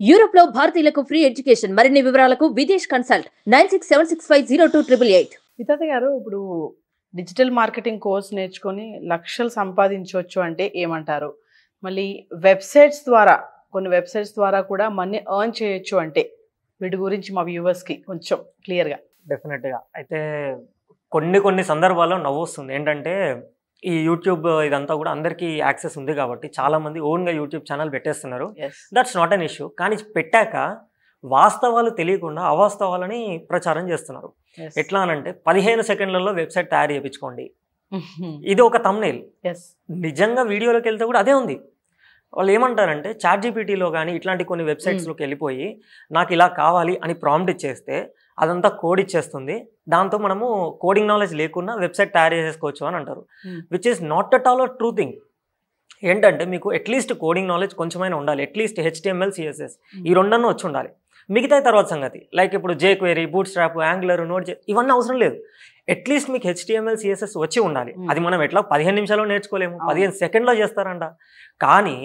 Europe లో భారతీయులకు free education మరిన్ని వివరాలకు విదేశ్ కన్సల్ట్ 9676502888. వితాత గారు ఇప్పుడు డిజిటల్ మార్కెటింగ్ కోర్స్ నేర్చుకొని లక్షలు సంపాదించవచ్చు అంటే ఏమంటారు? మళ్ళీ కొన్ని వెబ్సైట్స్ ద్వారా కూడా మనీ ఎర్న్ చేయొచ్చు అంటే వీటి గురించి మా వ్యూవర్స్కి కొంచెం క్లియర్గా. డెఫినెట్గా అయితే కొన్ని సందర్భాల్లో నవ్వు వస్తుంది. ఏంటంటే ఈ యూట్యూబ్ ఇదంతా కూడా అందరికీ యాక్సెస్ ఉంది కాబట్టి చాలామంది ఓన్గా యూట్యూబ్ ఛానల్ పెట్టేస్తున్నారు. That's not an issue. కానీ పెట్టాక వాస్తవాలు తెలియకుండా అవాస్తవాలని ప్రచారం చేస్తున్నారు. ఎట్లా అనంటే 15 సెకండ్లలో వెబ్సైట్ తయారు చేయించుకోండి, ఇది ఒక థంబ్నెయిల్. నిజంగా వీడియోలోకి వెళ్తే కూడా అదే ఉంది. వాళ్ళు ఏమంటారంటే చాట్‌జీపీటీలో కానీ ఇట్లాంటి కొన్ని వెబ్సైట్స్లోకి వెళ్ళిపోయి నాకు ఇలా కావాలి అని ప్రాంప్ట్ ఇచ్చేస్తే అదంతా కోడ్ ఇచ్చేస్తుంది. దాంతో మనము కోడింగ్ నాలెడ్జ్ లేకుండా వెబ్సైట్ తయారు చేసుకోవచ్చు అని అంటారు. Which is not at all a true thing. ఏంటంటే మీకు అట్లీస్ట్ కోడింగ్ నాలెడ్జ్ కొంచెమైనా ఉండాలి. అట్లీస్ట్ HTML CSS ఈ రెండన్నా వచ్చి ఉండాలి. మిగతా తర్వాత సంగతి లైక్ ఇప్పుడు jQuery, బూట్‌స్ట్రాప్, యాంగులర్, నోడ్.js ఇవన్నీ అవసరం లేదు. అట్లీస్ట్ మీకు HTML CSS వచ్చి ఉండాలి. అది మనం ఎట్లా 15 నిమిషాల్లో నేర్చుకోలేము, 15 సెకండ్లో చేస్తారంట. కానీ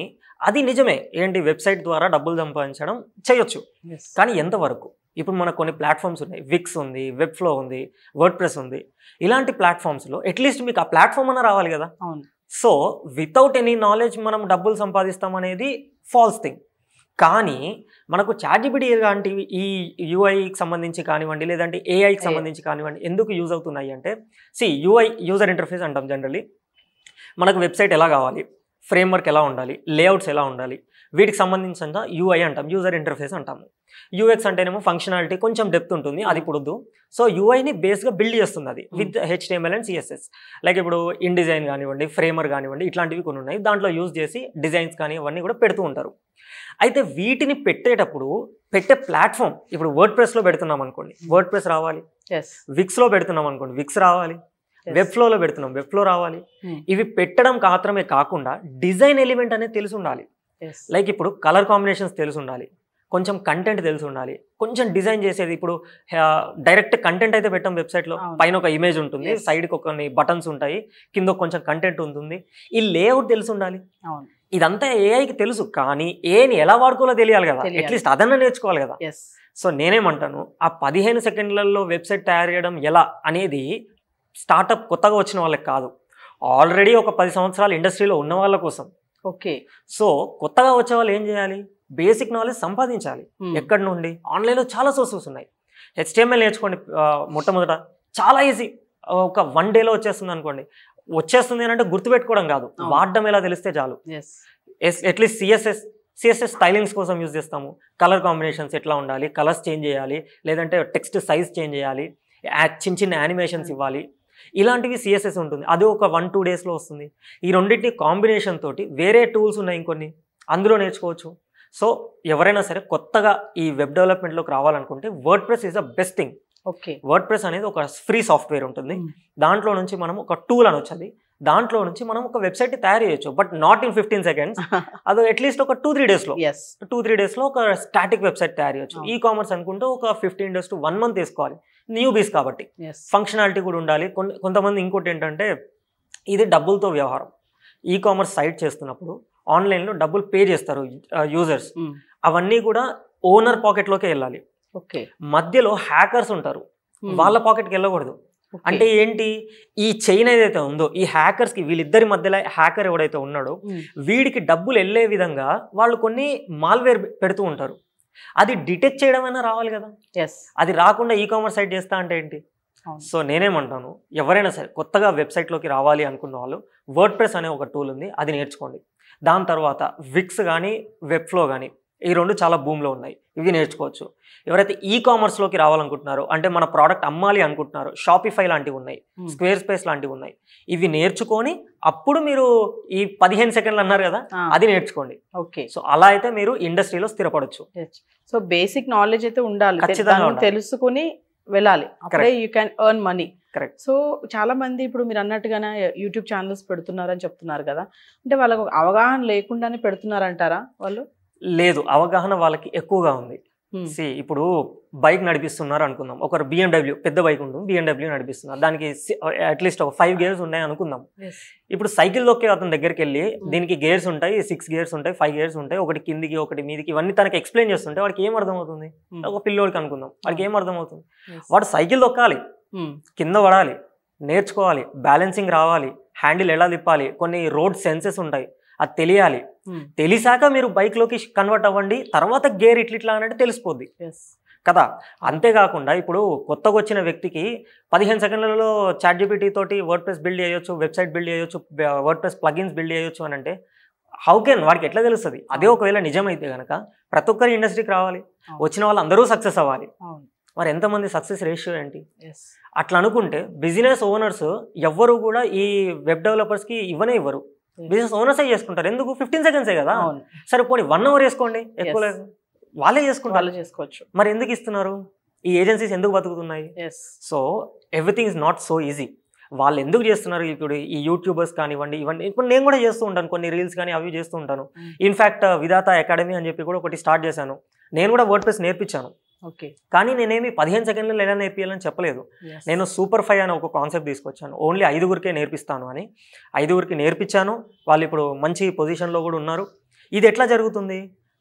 అది నిజమే. ఏంటి వెబ్సైట్ ద్వారా డబ్బులు సంపాదించడం చేయొచ్చు. కానీ ఎంతవరకు? ఇప్పుడు మనకు కొన్ని ప్లాట్ఫామ్స్ ఉన్నాయి. విక్స్ ఉంది, వెబ్ఫ్లో ఉంది, వర్డ్‌ప్రెస్ ఉంది. ఇలాంటి ప్లాట్ఫామ్స్లో అట్లీస్ట్ మీకు ఆ ప్లాట్ఫామ్ అన్న రావాలి కదా. సో వితౌట్ ఎనీ నాలెడ్జ్ మనం డబ్బులు సంపాదిస్తాం అనేది ఫాల్స్ థింగ్. కానీ మనకు చాట్‌జీపీటీ లాంటి ఈ యూఐకి సంబంధించి కానివ్వండి, లేదంటే ఏఐకి సంబంధించి కానివ్వండి ఎందుకు యూజ్ అవుతున్నాయి అంటే యూఐ యూజర్ ఇంటర్ఫేస్ అంటాం జనరల్లీ. మనకు వెబ్సైట్ ఎలా కావాలి, ఫ్రేమ్వర్క్ ఎలా ఉండాలి, లేఅవుట్స్ ఎలా ఉండాలి, వీటికి సంబంధించిన యూఐ అంటాం, యూజర్ ఇంటర్ఫేస్ అంటాము. యూఎక్స్ అంటేనేమో ఫంక్షనాలిటీ కొంచెం డెప్త్ ఉంటుంది, అది ఇప్పుడు. సో యూఐని బేస్గా బిల్డ్ చేస్తుంది అది with HTML and CSS. Like ఇప్పుడు ఇన్ డిజైన్ కానివ్వండి, ఫ్రేమర్ కానివ్వండి, ఇట్లాంటివి కొన్ని ఉన్నాయి. దాంట్లో యూజ్ చేసి డిజైన్స్ కానీ అవన్నీ కూడా పెడుతూ ఉంటారు. అయితే వీటిని పెట్టేటప్పుడు పెట్టే ప్లాట్ఫామ్ ఇప్పుడు వర్డ్‌ప్రెస్లో పెడుతున్నాం అనుకోండి, వర్డ్‌ప్రెస్ రావాలి. విక్స్లో పెడుతున్నాం అనుకోండి, విక్స్ రావాలి. వెబ్ఫ్లోలో పెడుతున్నాం, వెబ్ఫ్లో రావాలి. ఇవి పెట్టడం మాత్రమే కాకుండా డిజైన్ ఎలిమెంట్ అనేది తెలిసి ఉండాలి. లైక్ ఇప్పుడు కలర్ కాంబినేషన్స్ తెలిసి ఉండాలి, కొంచెం కంటెంట్ తెలిసి ఉండాలి, కొంచెం డిజైన్ చేసేది. ఇప్పుడు డైరెక్ట్ కంటెంట్ అయితే పెట్టాం వెబ్సైట్లో, పైన ఒక ఇమేజ్ ఉంటుంది, సైడ్కి కొన్ని బటన్స్ ఉంటాయి, కింద కొంచెం కంటెంట్ ఉంటుంది. ఈ లేఅవుట్ తెలిసి ఉండాలి. ఇదంతా ఏఐకి తెలుసు, కానీ ఏని ఎలా వాడుకోవాలో తెలియాలి కదా. అట్లీస్ట్ అదన్నా నేర్చుకోవాలి కదా. సో నేనేమంటాను, ఆ 15 సెకండ్లలో వెబ్సైట్ తయారు చేయడం ఎలా అనేది స్టార్టప్ కొత్తగా వచ్చిన వాళ్ళకి కాదు, ఆల్రెడీ ఒక 10 సంవత్సరాలు ఇండస్ట్రీలో ఉన్న వాళ్ళ కోసం. సో కొత్తగా వచ్చే వాళ్ళు ఏం చేయాలి? బేసిక్ నాలెడ్జ్ సంపాదించాలి. ఎక్కడి నుండి? ఆన్లైన్లో చాలా సోర్సెస్ ఉన్నాయి. HTML నేర్చుకోండి. మొట్టమొదట చాలా ఈజీ, ఒక 1 డేలో వచ్చేస్తుంది అనుకోండి. వచ్చేస్తుంది అంటే గుర్తుపెట్టుకోవడం కాదు, వాడడం ఎలా తెలిస్తే చాలు. అట్లీస్ట్ CSS స్టైలింగ్స్ కోసం యూజ్ చేస్తాము. కలర్ కాంబినేషన్స్ ఎట్లా ఉండాలి, కలర్స్ చేంజ్ చేయాలి, లేదంటే టెక్స్ట్ సైజ్ చేంజ్ చేయాలి, చిన్న యానిమేషన్స్ ఇవ్వాలి, ఇలాంటివి CSS ఉంటుంది. అది ఒక 1-2 డేస్లో వస్తుంది. ఈ రెండింటిని కాంబినేషన్ తోటి వేరే టూల్స్ ఉన్నాయి ఇంకొన్ని, అందులో నేర్చుకోవచ్చు. సో ఎవరైనా సరే కొత్తగా ఈ వెబ్ డెవలప్మెంట్లోకి రావాలనుకుంటే WordPress is the best thing. WordPress అనేది ఒక ఫ్రీ సాఫ్ట్వేర్ ఉంటుంది. దాంట్లో నుంచి మనం ఒక టూల్ అని వచ్చేది, దాంట్లో నుంచి మనం ఒక వెబ్సైట్ తయారు చేయొచ్చు. But not in 15 seconds. అది అట్లీస్ట్ ఒక 2-3 డేస్లో ఒక స్టాటిక్ వెబ్సైట్ తయారు చేయొచ్చు. కామర్స్ అనుకుంటే ఒక 15 days to 1 month వేసుకోవాలి, న్యూబీస్ కాబట్టి. ఫంక్షనాలిటీ కూడా ఉండాలి. కొంతమంది ఇంకోటి ఏంటంటే ఇది డబ్బులతో వ్యవహారం. కామర్స్ సైట్ చేస్తున్నప్పుడు ఆన్లైన్లో డబ్బులు పే చేస్తారు యూజర్స్, అవన్నీ కూడా ఓనర్ పాకెట్లోకే వెళ్ళాలి. మధ్యలో హ్యాకర్స్ ఉంటారు, వాళ్ళ పాకెట్కి వెళ్ళకూడదు. అంటే ఏంటి, ఈ చైన్ ఏదైతే ఉందో ఈ హ్యాకర్స్కి, వీళ్ళిద్దరి మధ్యలో హ్యాకర్ ఎవడైతే ఉన్నాడో వీడికి డబ్బులు వెళ్ళే విధంగా వాళ్ళు కొన్ని మాల్వేర్ పెడుతూ ఉంటారు. అది డిటెక్ట్ చేయడం అయినా రావాలి కదా. అది రాకుండా కామర్స్ సైట్ చేస్తా అంటే ఏంటి? సో నేనేమంటాను, ఎవరైనా సరే కొత్తగా వెబ్సైట్లోకి రావాలి అనుకున్న వాళ్ళు వర్డ్‌ప్రెస్ అనే ఒక టూల్ ఉంది, అది నేర్చుకోండి. దాని తర్వాత విక్స్ కానీ వెబ్ఫ్లో కానీ ఈ రెండు చాలా భూమిలో ఉన్నాయి, ఇవి నేర్చుకోవచ్చు. ఎవరైతే కామర్స్లోకి రావాలనుకుంటున్నారో, అంటే మన ప్రోడక్ట్ అమ్మాలి అనుకుంటున్నారో, షాపిఫై లాంటివి ఉన్నాయి, స్క్వేర్ స్పేస్ లాంటివి ఉన్నాయి, ఇవి నేర్చుకొని అప్పుడు మీరు ఈ 15 సెకండ్లు అన్నారు కదా, అది నేర్చుకోండి. సో అలా అయితే మీరు ఇండస్ట్రీలో స్థిరపడచ్చు. సో బేసిక్ నాలెడ్జ్ అయితే ఉండాలి, ఖచ్చితంగా తెలుసుకుని వెళ్ళాలి, అప్పుడే you can earn money. Correct. So చాలా మంది ఇప్పుడు మీరు అన్నట్టుగానే యూట్యూబ్ ఛానల్స్ పెడుతున్నారని చెప్తున్నారు కదా, అంటే వాళ్ళకు అవగాహన లేకుండానే పెడుతున్నారంటారా వాళ్ళు? లేదు, అవగాహన వాళ్ళకి ఎక్కువగా ఉంది. సి ఇప్పుడు బైక్ నడిపిస్తున్నారు అనుకుందాం, ఒకరు BMW పెద్ద బైక్ ఉంటుంది, BMW నడిపిస్తున్నారు, దానికి అట్లీస్ట్ ఒక 5 గేర్స్ ఉన్నాయి అనుకుందాం. ఇప్పుడు సైకిల్ దొక్కే అతని దగ్గరికి వెళ్ళి దీనికి గేర్స్ ఉంటాయి, 6 గేర్స్ ఉంటాయి, 5 గేర్స్ ఉంటాయి, ఒకటి కిందికి ఒకటి మీదికి, ఇవన్నీ తనకి ఎక్స్ప్లెయిన్ చేస్తుంటే వాడికి ఏం అర్థం అవుతుంది? ఒక పిల్లోడికి అనుకుందాం, వాడికి ఏం అర్థం అవుతుంది? వాడు సైకిల్ దొక్కాలి, కింద పడాలి, నేర్చుకోవాలి, బ్యాలెన్సింగ్ రావాలి, హ్యాండిల్ ఎలా తిప్పాలి, కొన్ని రోడ్ సెన్సెస్ ఉంటాయి, అది తెలియాలి. తెలిసాక మీరు బైక్ లోకి కన్వర్ట్ అవ్వండి, తర్వాత గేర్ ఇట్లా అంటే తెలిసిపోద్ది కదా. అంతేకాకుండా ఇప్పుడు కొత్తగా వచ్చిన వ్యక్తికి 15 సెకండ్లలో ChatGPT తోటి వర్డ్-ప్రెస్ బిల్డ్ చేయొచ్చు, వెబ్సైట్ బిల్డ్ చేయొచ్చు, వర్డ్-ప్రెస్ ప్లగిన్స్ బిల్డ్ చేయొచ్చు అని అంటే హౌ కెన్ వాడికి ఎట్లా తెలుస్తుంది? అదే ఒకవేళ నిజమైతే కనుక ప్రతి ఒక్కరి ఇండస్ట్రీకి రావాలి, వచ్చిన వాళ్ళు అందరూ సక్సెస్ అవ్వాలి. మరి ఎంతమంది సక్సెస్ రేషియో ఏంటి? అట్లా అనుకుంటే బిజినెస్ ఓనర్స్ ఎవ్వరు కూడా ఈ వెబ్ డెవలపర్స్కి ఇవ్వరు. బిజినెస్ ఓనర్స్ చేసుకుంటారు. ఎందుకు? 15 సెకండ్సే కదా. సరే పోనీ 1 అవర్ వేసుకోండి, ఎక్కువ లేదు, వాళ్ళే చేసుకుంటారు, చేసుకోవచ్చు. మరి ఎందుకు ఇస్తున్నారు? ఈ ఏజెన్సీస్ ఎందుకు బతుకుతున్నాయి? So everything is not so easy. వాళ్ళు ఎందుకు చేస్తున్నారు? ఇప్పుడు ఈ యూట్యూబర్స్ కానివ్వండి, ఇవన్నీ ఇప్పుడు నేను కూడా చేస్తూ ఉంటాను, కొన్ని రీల్స్ కానీ అవి చేస్తూ ఉంటాను. ఇన్ఫ్యాక్ట్ విధాత అకాడమీ అని చెప్పి కూడా ఒకటి స్టార్ట్ చేశాను. నేను కూడా వర్డ్-ప్రెస్ నేర్పించాను. కానీ నేనేమి 15 సెకండ్లలో ఎలా నేర్పించాలని చెప్పలేదు. నేను సూపర్ 5 అనే ఒక కాన్సెప్ట్ తీసుకొచ్చాను. ఓన్లీ 5గురికే నేర్పిస్తాను అని 5గురికి నేర్పించాను. వాళ్ళు ఇప్పుడు మంచి పొజిషన్లో కూడా ఉన్నారు. ఇది ఎట్లా జరుగుతుంది?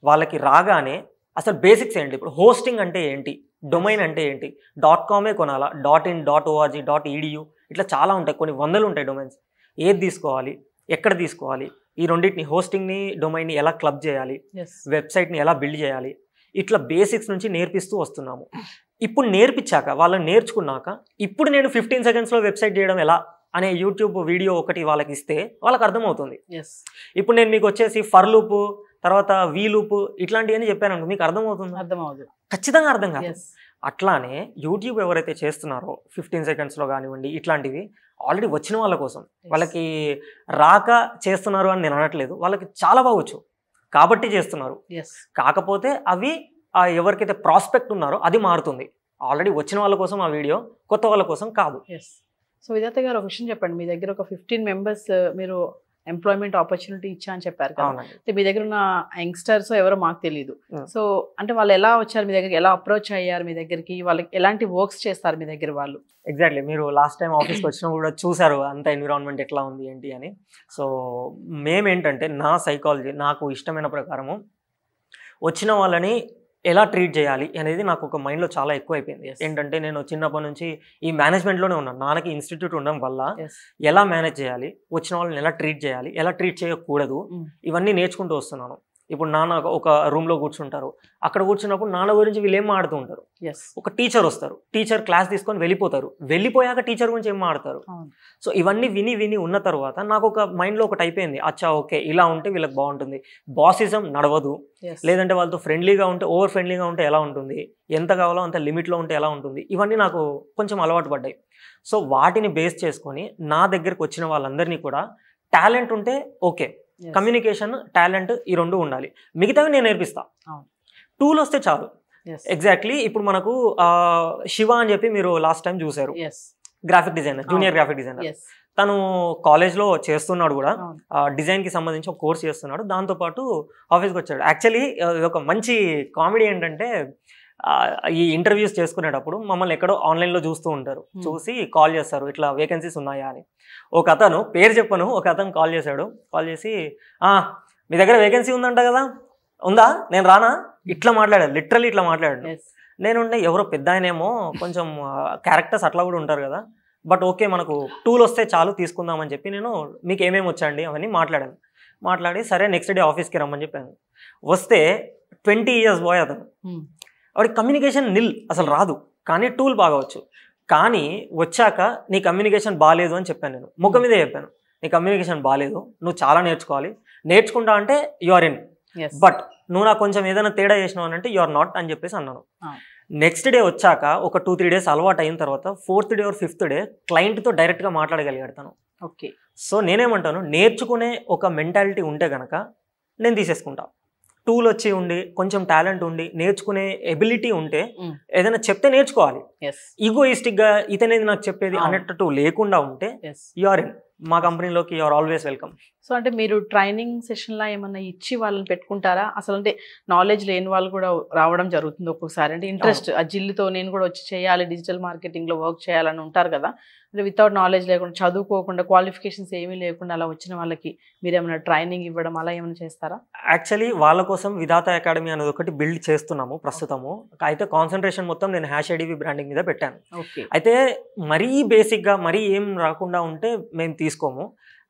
వాళ్ళకి రాగానే అసలు బేసిక్స్ ఏంటి, ఇప్పుడు హోస్టింగ్ అంటే ఏంటి, డొమైన్ అంటే ఏంటి, .com కొనాలా, .in, .org, .edu ఇట్లా చాలా ఉంటాయి, కొన్ని వందలు ఉంటాయి డొమైన్స్. ఏది తీసుకోవాలి, ఎక్కడ తీసుకోవాలి, ఈ రెండింటిని హోస్టింగ్ని డొమైన్ని ఎలా క్లబ్ చేయాలి, వెబ్సైట్ని ఎలా బిల్డ్ చేయాలి, ఇట్లా బేసిక్స్ నుంచి నేర్పిస్తూ వస్తున్నాము. ఇప్పుడు నేర్పించాక వాళ్ళని నేర్చుకున్నాక ఇప్పుడు నేను 15 సెకండ్స్లో వెబ్సైట్ చేయడం ఎలా అనే యూట్యూబ్ వీడియో ఒకటి వాళ్ళకి ఇస్తే వాళ్ళకి అర్థమవుతుంది. ఇప్పుడు నేను మీకు వచ్చేసి ఫర్ లూప్, తర్వాత వీ లూప్ ఇట్లాంటివన్నీ చెప్పాను అనుకో, మీకు అర్థమవుతుంది? ఖచ్చితంగా అర్థం కాదు. అట్లానే యూట్యూబ్ ఎవరైతే చేస్తున్నారో 15 సెకండ్స్లో కానివ్వండి, ఇట్లాంటివి ఆల్రెడీ వచ్చిన వాళ్ళ కోసం, వాళ్ళకి రాక చేస్తున్నారు అని నేను అనట్లేదు, వాళ్ళకి చాలా బాగొచ్చు కాబట్టి చేస్తున్నారు. కాకపోతే అవి ఎవరికైతే ప్రాస్పెక్ట్ ఉన్నారో అది మారుతుంది. ఆల్రెడీ వచ్చిన వాళ్ళ కోసం ఆ వీడియో, కొత్త వాళ్ళ కోసం కాదు. సో విధాత గారు ఒక విషయం చెప్పండి, మీ దగ్గర ఒక 15 మెంబర్స్ మీరు ఎంప్లాయ్మెంట్ ఆపర్చునిటీ ఇచ్చా అని చెప్పారు కదా, అంటే మీ దగ్గర ఉన్న యంగ్స్టర్స్ ఎవరో మాకు తెలియదు. సో అంటే వాళ్ళు ఎలా వచ్చారు మీ దగ్గరికి, ఎలా అప్రోచ్ అయ్యారు మీ దగ్గరికి, వాళ్ళకి ఎలాంటి వర్క్స్ చేస్తారు మీ దగ్గర వాళ్ళు? ఎగ్జాక్ట్లీ, మీరు లాస్ట్ టైం ఆఫీస్కి వచ్చినప్పుడు కూడా చూసారు అంత ఎన్విరాన్మెంట్ ఎట్లా ఉంది ఏంటి అని. సో మేమేంటంటే నా సైకాలజీ, నాకు ఇష్టమైన ప్రకారము వచ్చిన వాళ్ళని ఎలా ట్రీట్ చేయాలి అనేది నాకు ఒక మైండ్లో చాలా ఎక్కువ అయిపోయింది. ఏంటంటే నేను చిన్నప్పటి నుంచి ఈ మేనేజ్మెంట్లోనే ఉన్నాను. నాన్నకి ఇన్స్టిట్యూట్ ఉండడం వల్ల ఎలా మేనేజ్ చేయాలి, వచ్చిన వాళ్ళని ఎలా ట్రీట్ చేయాలి, ఎలా ట్రీట్ చేయకూడదు, ఇవన్నీ నేర్చుకుంటూ వస్తున్నాను. ఇప్పుడు నాన్న ఒక రూమ్లో కూర్చుంటారు, అక్కడ కూర్చున్నప్పుడు నాన్న గురించి వీళ్ళు ఏం మాడుతూ ఉంటారు. ఒక టీచర్ వస్తారు, టీచర్ క్లాస్ తీసుకొని వెళ్ళిపోతారు, వెళ్ళిపోయాక టీచర్ గురించి ఏం మాడతారు. సో ఇవన్నీ విని విని ఉన్న తర్వాత నాకు ఒక మైండ్లో ఒకటి అయిపోయింది, అచ్చా ఓకే ఇలా ఉంటే వీళ్ళకి బాగుంటుంది, బాసిజం నడవదు, లేదంటే వాళ్ళతో ఫ్రెండ్లీగా ఉంటే, ఓవర్ ఫ్రెండ్లీగా ఉంటే ఎలా ఉంటుంది, ఎంత కావాలో అంత లిమిట్లో ఉంటే ఎలా ఉంటుంది, ఇవన్నీ నాకు కొంచెం అలవాటు పడ్డాయి. సో వాటిని బేస్ చేసుకొని నా దగ్గరికి వచ్చిన వాళ్ళందరినీ కూడా టాలెంట్ ఉంటే ఓకే, కమ్యూనికేషన్, టాలెంట్ ఈ రెండు ఉండాలి, మిగతావి నేను నేర్పిస్తా, టూల్ వస్తే చాలు. ఎగ్జాక్ట్లీ ఇప్పుడు మనకు శివ అని చెప్పి మీరు లాస్ట్ టైం చూసారు, graphic designer, junior graphic designer. తను కాలేజ్లో చేస్తున్నాడు కూడా, డిజైన్కి సంబంధించి ఒక కోర్స్ చేస్తున్నాడు, దాంతోపాటు ఆఫీస్కి వచ్చాడు. యాక్చువల్లీ ఒక మంచి కామెడీ ఏంటంటే ఈ ఇంటర్వ్యూస్ చేసుకునేటప్పుడు మమ్మల్ని ఎక్కడో ఆన్లైన్లో చూస్తూ ఉంటారు, చూసి కాల్ చేస్తారు ఇట్లా వేకెన్సీస్ ఉన్నాయా అని. ఒక అతను, పేరు చెప్పను, ఒక అతను కాల్ చేశాడు, కాల్ చేసి మీ దగ్గర వేకెన్సీ ఉందంట కదా, ఉందా, నేను రానా, ఇట్లా మాట్లాడాడు, లిటరల్లీ ఇట్లా మాట్లాడాడు. నేనుండే ఎవరో పెద్ద ఆయనేమో కొంచెం క్యారెక్టర్స్ అట్లా కూడా ఉంటారు కదా, బట్ ఓకే మనకు టూల్ వస్తే చాలు తీసుకుందామని చెప్పి నేను మీకు ఏమేమి వచ్చండి అవన్నీ మాట్లాడాను. మాట్లాడి సరే నెక్స్ట్ డే ఆఫీస్కి రమ్మని చెప్పాను. వస్తే 20 years బాయ్ అతను, వాడికి కమ్యూనికేషన్ నిల్ అసలు రాదు, కానీ టూల్ బాగా వచ్చు. కానీ వచ్చాక నీ కమ్యూనికేషన్ బాగాలేదు అని చెప్పాను, నేను ముఖం మీదే చెప్పాను, నీ కమ్యూనికేషన్ బాగాలేదు, నువ్వు చాలా నేర్చుకోవాలి, నేర్చుకుంటా అంటే యు ఆర్ ఇన్, బట్ నువ్వు నాకు కొంచెం ఏదైనా తేడా చేసినావు అని అంటే యు ఆర్ నాట్ అని చెప్పేసి అన్నాను. నెక్స్ట్ డే వచ్చాక ఒక 2-3 days అలవాటు అయిన తర్వాత 4th day or 5th day క్లయింట్తో డైరెక్ట్గా మాట్లాడగలిగాడు తను. ఓకే, సో నేనేమంటాను, నేర్చుకునే ఒక మెంటాలిటీ ఉంటే కనుక నేను తీసేసుకుంటా. టూల్ వచ్చి ఉండి, కొంచెం టాలెంట్ ఉండి, నేర్చుకునే ఎబిలిటీ ఉంటే ఏదైనా చెప్తే నేర్చుకోవాలి. ఈగోయిస్టిక్గా ఇతనేది నాకు చెప్పేది అన్నట్టు లేకుండా ఉంటే యు ఆర్ ఇన్, మా కంపెనీలోకి you are always welcome. So అంటే మీరు ట్రైనింగ్ సెషన్లా ఏమన్నా ఇచ్చి వాళ్ళని పెట్టుకుంటారా? అసలు అంటే నాలెడ్జ్ లేని వాళ్ళు కూడా రావడం జరుగుతుంది ఒక్కొక్కసారి. అంటే ఇంట్రెస్ట్ ఆ జిల్లుతో నేను కూడా వచ్చి చేయాలి, డిజిటల్ మార్కెటింగ్లో వర్క్ చేయాలని ఉంటారు కదా. అంటే వితౌట్ నాలెడ్జ్ లేకుండా, చదువుకోకుండా, క్వాలిఫికేషన్స్ ఏమీ లేకుండా అలా వచ్చిన వాళ్ళకి మీరు ఏమైనా ట్రైనింగ్ ఇవ్వడం అలా ఏమైనా చేస్తారా? యాక్చువల్లీ వాళ్ళ కోసం విధాత అకాడమీ అనేది ఒకటి బిల్డ్ చేస్తున్నాము ప్రస్తుతము. అయితే కాన్సన్ట్రేషన్ మొత్తం నేను #ADV బ్రాండింగ్ మీద పెట్టాను. ఓకే. అయితే మరీ బేసిక్గా మరీ ఏం రాకుండా ఉంటే మేము తీసుకోము.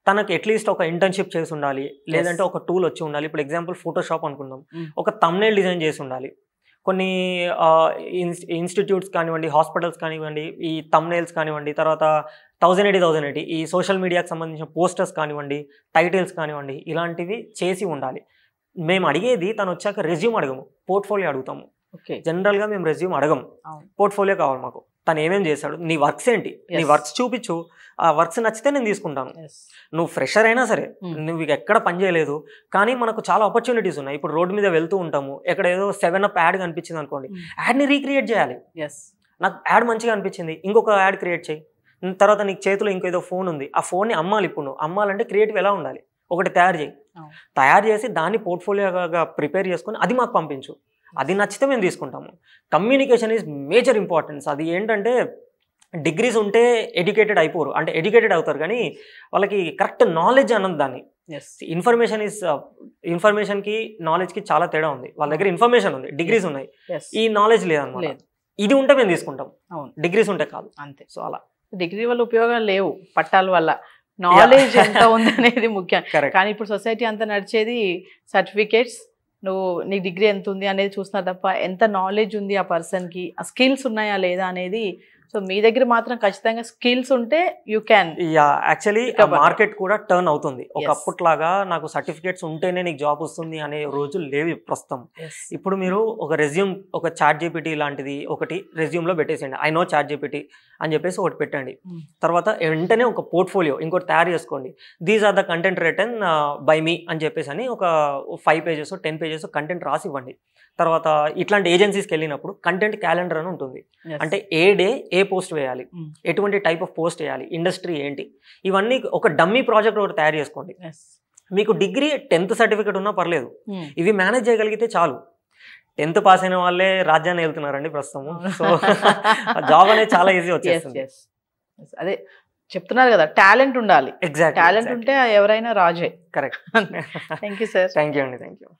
తనకు అట్లీస్ట్ ఒక ఇంటర్న్షిప్ చేసి ఉండాలి, లేదంటే ఒక టూల్ వచ్చి ఉండాలి. ఇప్పుడు ఎగ్జాంపుల్ ఫోటోషాప్ అనుకుందాం, ఒక థంబ్నెయిల్ డిజైన్ చేసి ఉండాలి. కొన్ని ఇన్స్టిట్యూట్స్ కానివ్వండి, హాస్పిటల్స్ కానివ్వండి, ఈ థంబ్నెయిల్స్ కానివ్వండి, తర్వాత 1080 ఈ సోషల్ మీడియాకి సంబంధించిన పోస్టర్స్ కానివ్వండి, టైటిల్స్ కానివ్వండి, ఇలాంటివి చేసి ఉండాలి. మేము అడిగేది తను వచ్చాక రెజ్యూమ్ అడగము, పోర్ట్ఫోలియో అడుగుతాము. ఓకే. జనరల్గా మేము రెజ్యూమ్ అడగము, పోర్ట్ఫోలియో కావాలి మాకు. తను ఏమేమి చేశాడు, నీ వర్క్స్ ఏంటి, నీ వర్క్స్ చూపించు, ఆ వర్క్స్ నచ్చితే నేను తీసుకుంటాను. నువ్వు ఫ్రెషర్ అయినా సరే, నువ్వు ఎక్కడ పని చేయలేదు కానీ మనకు చాలా ఆపర్చునిటీస్ ఉన్నాయి. ఇప్పుడు రోడ్డు మీద వెళ్తూ ఉంటాము, ఎక్కడ ఏదో 7up యాడ్ కనిపించింది అనుకోండి, యాడ్ని రీక్రియేట్ చేయాలి. నాకు యాడ్ మంచిగా అనిపించింది, ఇంకొక యాడ్ క్రియేట్ చేయి. తర్వాత నీకు చేతిలో ఇంకేదో ఫోన్ ఉంది, ఆ ఫోన్ని అమ్మాలి. ఇప్పుడు నువ్వు అమ్మాలంటే క్రియేటివ్ ఎలా ఉండాలి, ఒకటి తయారు చేయి. తయారు చేసి దాన్ని పోర్ట్ఫోలియోగా ప్రిపేర్ చేసుకొని అది మాకు పంపించు. అది నచ్చితే మేము తీసుకుంటాము. Communication is major importance. అది ఏంటంటే డిగ్రీస్ ఉంటే ఎడ్యుకేటెడ్ అయిపోరు, అంటే ఎడ్యుకేటెడ్ అవుతారు కానీ వాళ్ళకి కరెక్ట్ నాలెడ్జ్ అన్నది దాన్ని. ఇన్ఫర్మేషన్కి నాలెడ్జ్కి చాలా తేడా ఉంది. వాళ్ళ దగ్గర ఇన్ఫర్మేషన్ ఉంది, డిగ్రీస్ ఉన్నాయి, ఈ నాలెడ్జ్ లేదన్నమాట. ఇది ఉంటే మేము తీసుకుంటాం, డిగ్రీస్ ఉంటే కాదు. అంతే. సో అలా డిగ్రీ వల్ల ఉపయోగాలు లేవు, పట్టాల వల్ల నాలెడ్జ్ ఎంత ఉంది అనేది ముఖ్యం. కానీ ఇప్పుడు సొసైటీ అంతా నడిచేది సర్టిఫికేట్స్, నువ్వు నీ డిగ్రీ ఎంత ఉంది అనేది చూస్తున్నారు తప్ప ఎంత నాలెడ్జ్ ఉంది ఆ పర్సన్కి, ఆ స్కిల్స్ ఉన్నాయా లేదా అనేది. సో మీ దగ్గర మాత్రం ఖచ్చితంగా స్కిల్స్ ఉంటే యూ క్యాన్. యాక్చువల్లీ మార్కెట్ కూడా టర్న్ అవుతుంది. ఒకప్పట్లాగా నాకు సర్టిఫికేట్స్ ఉంటేనే నీకు జాబ్ వస్తుంది అనే రోజులు లేవు ప్రస్తుతం. ఇప్పుడు మీరు ఒక రెజ్యూమ్, ఒక ChatGPT లాంటిది ఒకటి రెజ్యూమ్లో పెట్టేసేయండి, ఐ నో ChatGPT అని చెప్పేసి ఒకటి పెట్టండి. తర్వాత వెంటనే ఒక పోర్ట్ఫోలియో ఇంకోటి తయారు చేసుకోండి. These are the content written by మీ అని చెప్పేసి అని ఒక 5 pages 10 pages కంటెంట్ రాసి ఇవ్వండి. తర్వాత ఇట్లాంటి ఏజెన్సీస్కి వెళ్ళినప్పుడు కంటెంట్ క్యాలెండర్ అని ఉంటుంది. అంటే ఏ డే ఏ పోస్ట్ వేయాలి, ఎటువంటి టైప్ ఆఫ్ పోస్ట్ వేయాలి, ఇండస్ట్రీ ఏంటి, ఇవన్నీ ఒక డమ్మీ ప్రాజెక్ట్ ఒకటి తయారు చేసుకోండి. మీకు డిగ్రీ 10th సర్టిఫికేట్ ఉన్నా పర్లేదు, ఇవి మేనేజ్ చేయగలిగితే చాలు. 10th పాస్ అయిన వాళ్ళే రాజ్యాన్ని వెళ్తున్నారండి ప్రస్తుతం. సో జాబ్ అనేది చాలా ఈజీ వచ్చేస్తుంది. అదే చెప్తున్నారు కదా, టాలెంట్ ఉండాలి. ఎగ్జాక్ట్, టాలెంట్ ఉంటే ఎవరైనా రాజే. Correct. Thank you sir. Thank you అండి. Thank you.